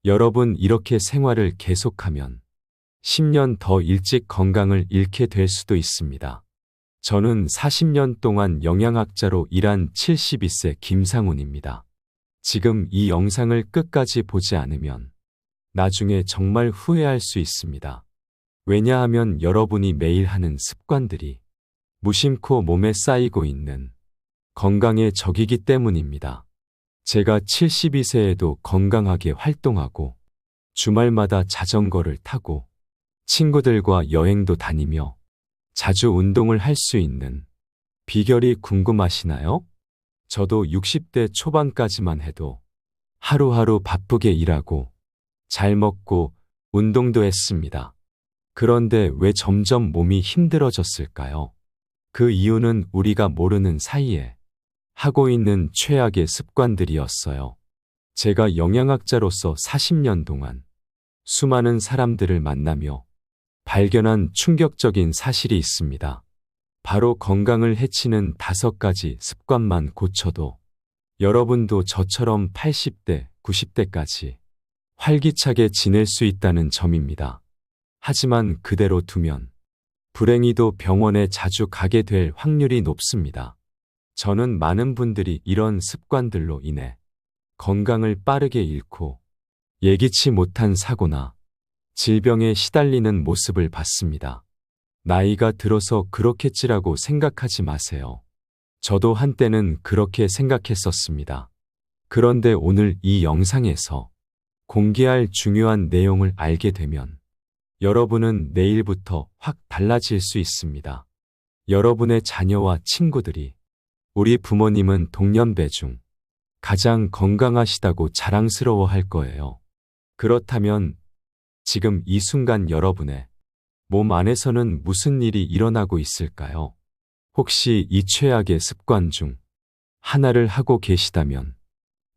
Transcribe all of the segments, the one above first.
여러분 이렇게 생활을 계속하면 10년 더 일찍 건강을 잃게 될 수도 있습니다. 저는 40년 동안 영양학자로 일한 72세 김상훈입니다. 지금 이 영상을 끝까지 보지 않으면 나중에 정말 후회할 수 있습니다. 왜냐하면 여러분이 매일 하는 습관들이 무심코 몸에 쌓이고 있는 건강의 적이기 때문입니다. 제가 72세에도 건강하게 활동하고 주말마다 자전거를 타고 친구들과 여행도 다니며 자주 운동을 할 수 있는 비결이 궁금하시나요? 저도 60대 초반까지만 해도 하루하루 바쁘게 일하고 잘 먹고 운동도 했습니다. 그런데 왜 점점 몸이 힘들어졌을까요? 그 이유는 우리가 모르는 사이에 하고 있는 최악의 습관들이었어요. 제가 영양학자로서 40년 동안 수많은 사람들을 만나며 발견한 충격적인 사실이 있습니다. 바로 건강을 해치는 5가지 습관만 고쳐도 여러분도 저처럼 80대, 90대까지 활기차게 지낼 수 있다는 점입니다. 하지만 그대로 두면 불행히도 병원에 자주 가게 될 확률이 높습니다. 저는 많은 분들이 이런 습관들로 인해 건강을 빠르게 잃고 예기치 못한 사고나 질병에 시달리는 모습을 봤습니다. 나이가 들어서 그렇겠지라고 생각하지 마세요. 저도 한때는 그렇게 생각했었습니다. 그런데 오늘 이 영상에서 공개할 중요한 내용을 알게 되면 여러분은 내일부터 확 달라질 수 있습니다. 여러분의 자녀와 친구들이 우리 부모님은 동년배 중 가장 건강하시다고 자랑스러워 할 거예요. 그렇다면 지금 이 순간 여러분의 몸 안에서는 무슨 일이 일어나고 있을까요? 혹시 이 최악의 습관 중 하나를 하고 계시다면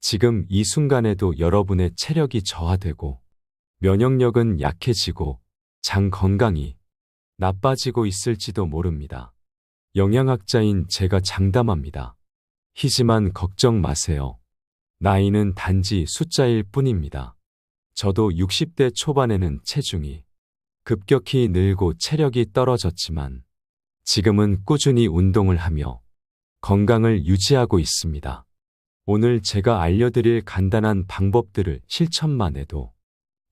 지금 이 순간에도 여러분의 체력이 저하되고 면역력은 약해지고 장 건강이 나빠지고 있을지도 모릅니다. 영양학자인 제가 장담합니다. 하지만 걱정 마세요. 나이는 단지 숫자일 뿐입니다. 저도 60대 초반에는 체중이 급격히 늘고 체력이 떨어졌지만 지금은 꾸준히 운동을 하며 건강을 유지하고 있습니다. 오늘 제가 알려드릴 간단한 방법들을 실천만 해도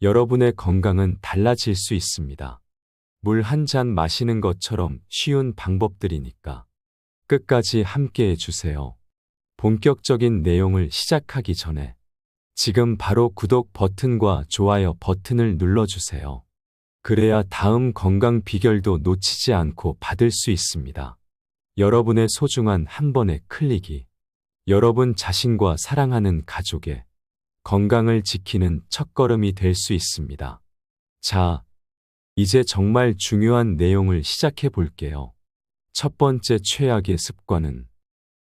여러분의 건강은 달라질 수 있습니다. 물 한 잔 마시는 것처럼 쉬운 방법들이니까 끝까지 함께 해주세요. 본격적인 내용을 시작하기 전에 지금 바로 구독 버튼과 좋아요 버튼을 눌러주세요. 그래야 다음 건강 비결도 놓치지 않고 받을 수 있습니다. 여러분의 소중한 한 번의 클릭이 여러분 자신과 사랑하는 가족의 건강을 지키는 첫걸음이 될 수 있습니다. 자, 이제 정말 중요한 내용을 시작해 볼게요. 첫 번째 최악의 습관은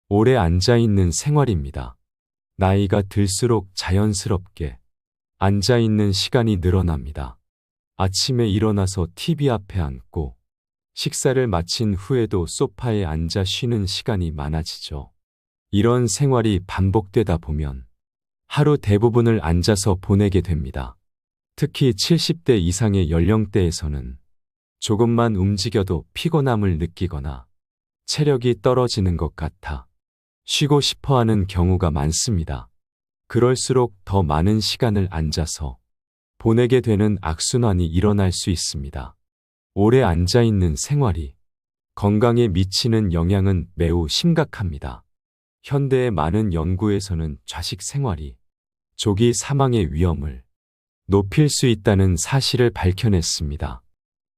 오래 앉아있는 생활입니다. 나이가 들수록 자연스럽게 앉아있는 시간이 늘어납니다. 아침에 일어나서 TV 앞에 앉고 식사를 마친 후에도 소파에 앉아 쉬는 시간이 많아지죠. 이런 생활이 반복되다 보면 하루 대부분을 앉아서 보내게 됩니다. 특히 70대 이상의 연령대에서는 조금만 움직여도 피곤함을 느끼거나 체력이 떨어지는 것 같아 쉬고 싶어 하는 경우가 많습니다. 그럴수록 더 많은 시간을 앉아서 보내게 되는 악순환이 일어날 수 있습니다. 오래 앉아있는 생활이 건강에 미치는 영향은 매우 심각합니다. 현대의 많은 연구에서는 좌식 생활이 조기 사망의 위험을 높일 수 있다는 사실을 밝혀냈습니다.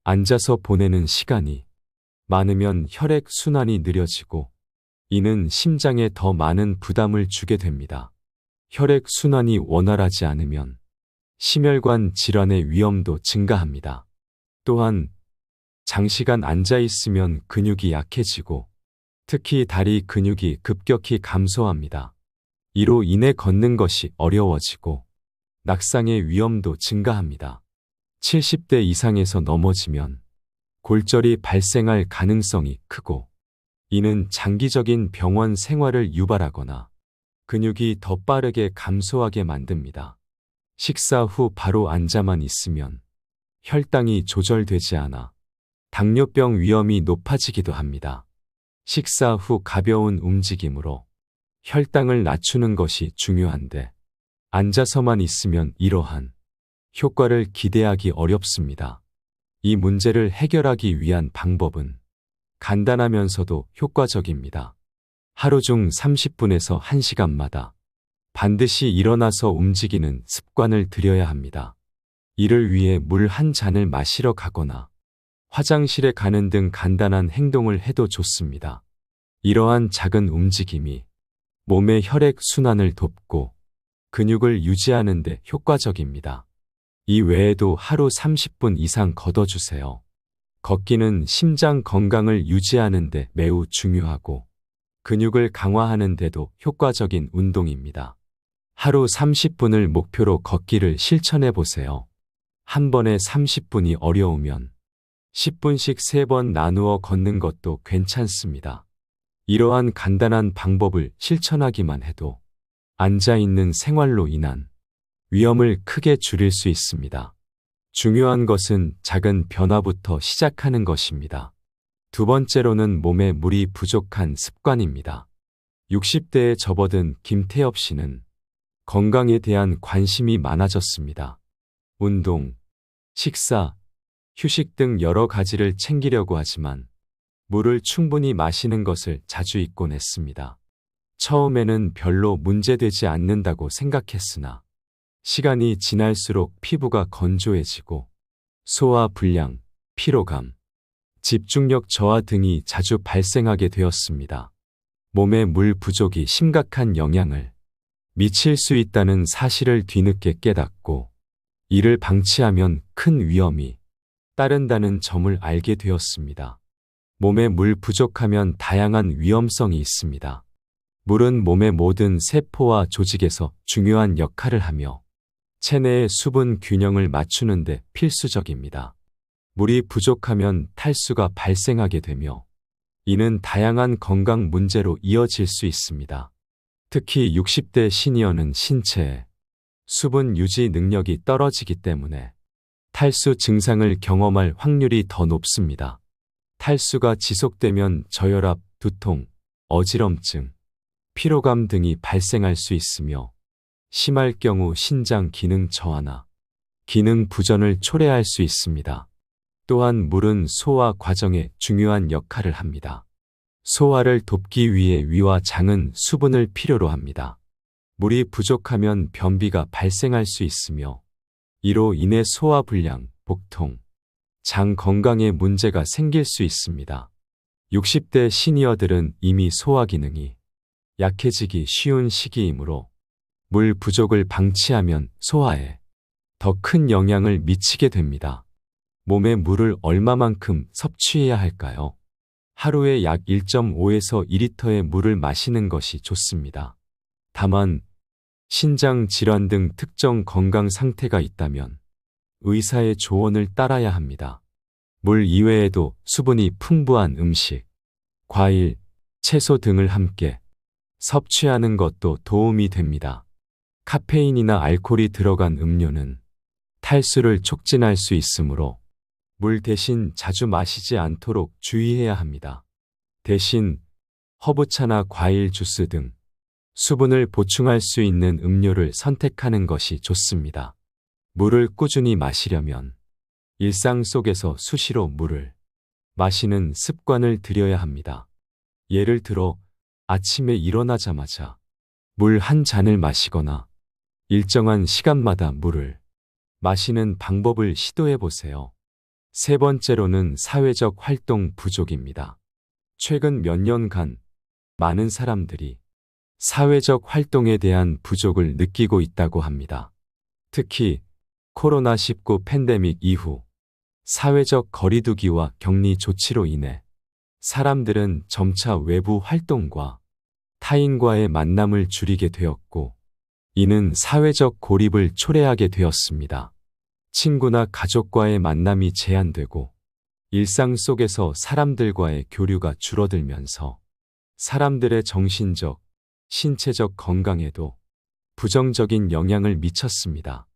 앉아서 보내는 시간이 많으면 혈액 순환이 느려지고 이는 심장에 더 많은 부담을 주게 됩니다. 혈액 순환이 원활하지 않으면 심혈관 질환의 위험도 증가합니다. 또한 장시간 앉아 있으면 근육이 약해지고 특히 다리 근육이 급격히 감소합니다. 이로 인해 걷는 것이 어려워지고 낙상의 위험도 증가합니다. 70대 이상에서 넘어지면 골절이 발생할 가능성이 크고 이는 장기적인 병원 생활을 유발하거나 근육이 더 빠르게 감소하게 만듭니다. 식사 후 바로 앉아만 있으면 혈당이 조절되지 않아 당뇨병 위험이 높아지기도 합니다. 식사 후 가벼운 움직임으로 혈당을 낮추는 것이 중요한데 앉아서만 있으면 이러한 효과를 기대하기 어렵습니다. 이 문제를 해결하기 위한 방법은 간단하면서도 효과적입니다. 하루 중 30분에서 1시간마다 반드시 일어나서 움직이는 습관을 들여야 합니다. 이를 위해 물 한 잔을 마시러 가거나 화장실에 가는 등 간단한 행동을 해도 좋습니다. 이러한 작은 움직임이 몸의 혈액 순환을 돕고 근육을 유지하는 데 효과적입니다. 이 외에도 하루 30분 이상 걷어주세요. 걷기는 심장 건강을 유지하는 데 매우 중요하고 근육을 강화하는 데도 효과적인 운동입니다. 하루 30분을 목표로 걷기를 실천해 보세요. 한 번에 30분이 어려우면 10분씩 3번 나누어 걷는 것도 괜찮습니다. 이러한 간단한 방법을 실천하기만 해도 앉아있는 생활로 인한 위험을 크게 줄일 수 있습니다. 중요한 것은 작은 변화부터 시작하는 것입니다. 두 번째로는 몸에 물이 부족한 습관입니다. 60대에 접어든 김태엽 씨는 건강에 대한 관심이 많아졌습니다. 운동, 식사, 휴식 등 여러 가지를 챙기려고 하지만 물을 충분히 마시는 것을 자주 잊곤 했습니다. 처음에는 별로 문제되지 않는다고 생각했으나 시간이 지날수록 피부가 건조해지고 소화 불량, 피로감, 집중력 저하 등이 자주 발생하게 되었습니다. 몸에 물 부족이 심각한 영향을 미칠 수 있다는 사실을 뒤늦게 깨닫고 이를 방치하면 큰 위험이 따른다는 점을 알게 되었습니다. 몸에 물 부족하면 다양한 위험성이 있습니다. 물은 몸의 모든 세포와 조직에서 중요한 역할을 하며 체내의 수분 균형을 맞추는 데 필수적입니다. 물이 부족하면 탈수가 발생하게 되며 이는 다양한 건강 문제로 이어질 수 있습니다. 특히 60대 시니어는 신체의 수분 유지 능력이 떨어지기 때문에 탈수 증상을 경험할 확률이 더 높습니다. 탈수가 지속되면 저혈압, 두통, 어지럼증, 피로감 등이 발생할 수 있으며 심할 경우 신장 기능 저하나 기능 부전을 초래할 수 있습니다. 또한 물은 소화 과정에 중요한 역할을 합니다. 소화를 돕기 위해 위와 장은 수분을 필요로 합니다. 물이 부족하면 변비가 발생할 수 있으며 이로 인해 소화 불량, 복통, 장 건강에 문제가 생길 수 있습니다. 60대 시니어들은 이미 소화 기능이 약해지기 쉬운 시기이므로 물 부족을 방치하면 소화에 더 큰 영향을 미치게 됩니다. 몸에 물을 얼마만큼 섭취해야 할까요? 하루에 약 1.5에서 2리터의 물을 마시는 것이 좋습니다. 다만 신장 질환 등 특정 건강 상태가 있다면 의사의 조언을 따라야 합니다. 물 이외에도 수분이 풍부한 음식, 과일, 채소 등을 함께 섭취하는 것도 도움이 됩니다. 카페인이나 알코올이 들어간 음료는 탈수를 촉진할 수 있으므로 물 대신 자주 마시지 않도록 주의해야 합니다. 대신 허브차나 과일 주스 등 수분을 보충할 수 있는 음료를 선택하는 것이 좋습니다. 물을 꾸준히 마시려면 일상 속에서 수시로 물을 마시는 습관을 들여야 합니다. 예를 들어 아침에 일어나자마자 물 한 잔을 마시거나 일정한 시간마다 물을 마시는 방법을 시도해 보세요. 세 번째로는 사회적 활동 부족입니다. 최근 몇 년간 많은 사람들이 사회적 활동에 대한 부족을 느끼고 있다고 합니다. 특히 코로나19 팬데믹 이후 사회적 거리두기와 격리 조치로 인해 사람들은 점차 외부 활동과 타인과의 만남을 줄이게 되었고, 이는 사회적 고립을 초래하게 되었습니다. 친구나 가족과의 만남이 제한되고 일상 속에서 사람들과의 교류가 줄어들면서 사람들의 정신적, 신체적 건강에도 부정적인 영향을 미쳤습니다.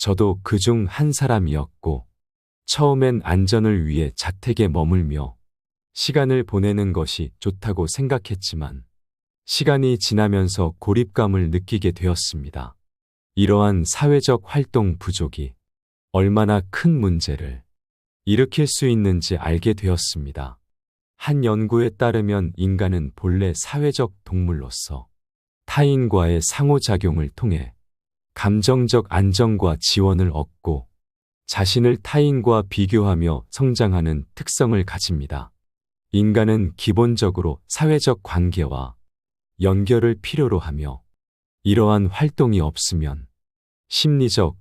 저도 그중 한 사람이었고, 처음엔 안전을 위해 자택에 머물며 시간을 보내는 것이 좋다고 생각했지만, 시간이 지나면서 고립감을 느끼게 되었습니다. 이러한 사회적 활동 부족이 얼마나 큰 문제를 일으킬 수 있는지 알게 되었습니다. 한 연구에 따르면 인간은 본래 사회적 동물로서 타인과의 상호작용을 통해 감정적 안정과 지원을 얻고 자신을 타인과 비교하며 성장하는 특성을 가집니다. 인간은 기본적으로 사회적 관계와 연결을 필요로 하며 이러한 활동이 없으면 심리적,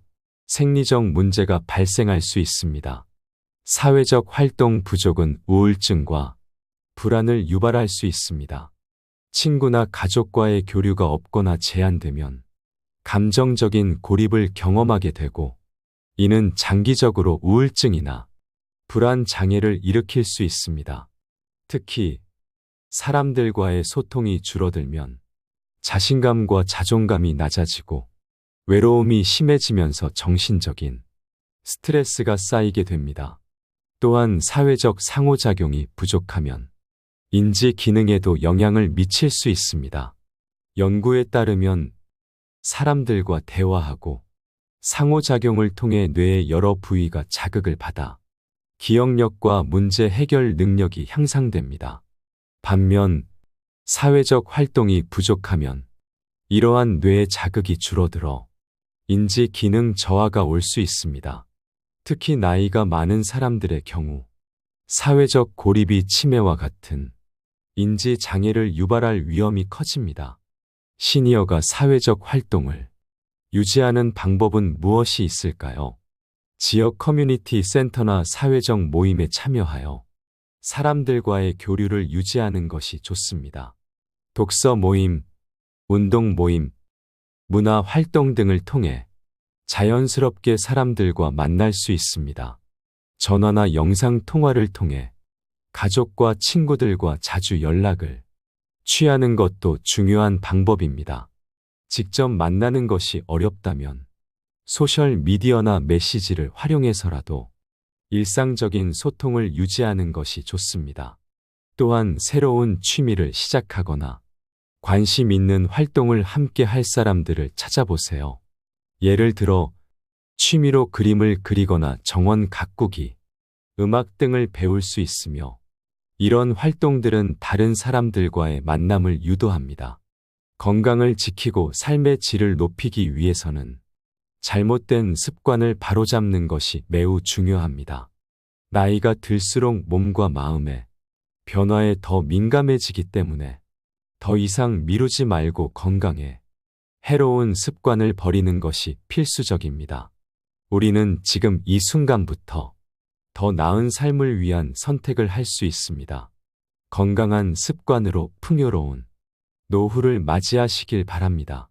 생리적 문제가 발생할 수 있습니다. 사회적 활동 부족은 우울증과 불안을 유발할 수 있습니다. 친구나 가족과의 교류가 없거나 제한되면 감정적인 고립을 경험하게 되고, 이는 장기적으로 우울증이나 불안 장애를 일으킬 수 있습니다. 특히 사람들과의 소통이 줄어들면 자신감과 자존감이 낮아지고 외로움이 심해지면서 정신적인 스트레스가 쌓이게 됩니다. 또한 사회적 상호작용이 부족하면 인지 기능에도 영향을 미칠 수 있습니다. 연구에 따르면 사람들과 대화하고 상호작용을 통해 뇌의 여러 부위가 자극을 받아 기억력과 문제 해결 능력이 향상됩니다. 반면 사회적 활동이 부족하면 이러한 뇌의 자극이 줄어들어 인지 기능 저하가 올 수 있습니다. 특히 나이가 많은 사람들의 경우 사회적 고립이 치매와 같은 인지 장애를 유발할 위험이 커집니다. 시니어가 사회적 활동을 유지하는 방법은 무엇이 있을까요? 지역 커뮤니티 센터나 사회적 모임에 참여하여 사람들과의 교류를 유지하는 것이 좋습니다. 독서 모임, 운동 모임, 문화 활동 등을 통해 자연스럽게 사람들과 만날 수 있습니다. 전화나 영상 통화를 통해 가족과 친구들과 자주 연락을 취하는 것도 중요한 방법입니다. 직접 만나는 것이 어렵다면 소셜 미디어나 메시지를 활용해서라도 일상적인 소통을 유지하는 것이 좋습니다. 또한 새로운 취미를 시작하거나 관심 있는 활동을 함께 할 사람들을 찾아보세요. 예를 들어 취미로 그림을 그리거나 정원 가꾸기, 음악 등을 배울 수 있으며, 이런 활동들은 다른 사람들과의 만남을 유도합니다. 건강을 지키고 삶의 질을 높이기 위해서는 잘못된 습관을 바로잡는 것이 매우 중요합니다. 나이가 들수록 몸과 마음의 변화에 더 민감해지기 때문에 더 이상 미루지 말고 건강에 해로운 습관을 버리는 것이 필수적입니다. 우리는 지금 이 순간부터 더 나은 삶을 위한 선택을 할 수 있습니다. 건강한 습관으로 풍요로운 노후를 맞이하시길 바랍니다.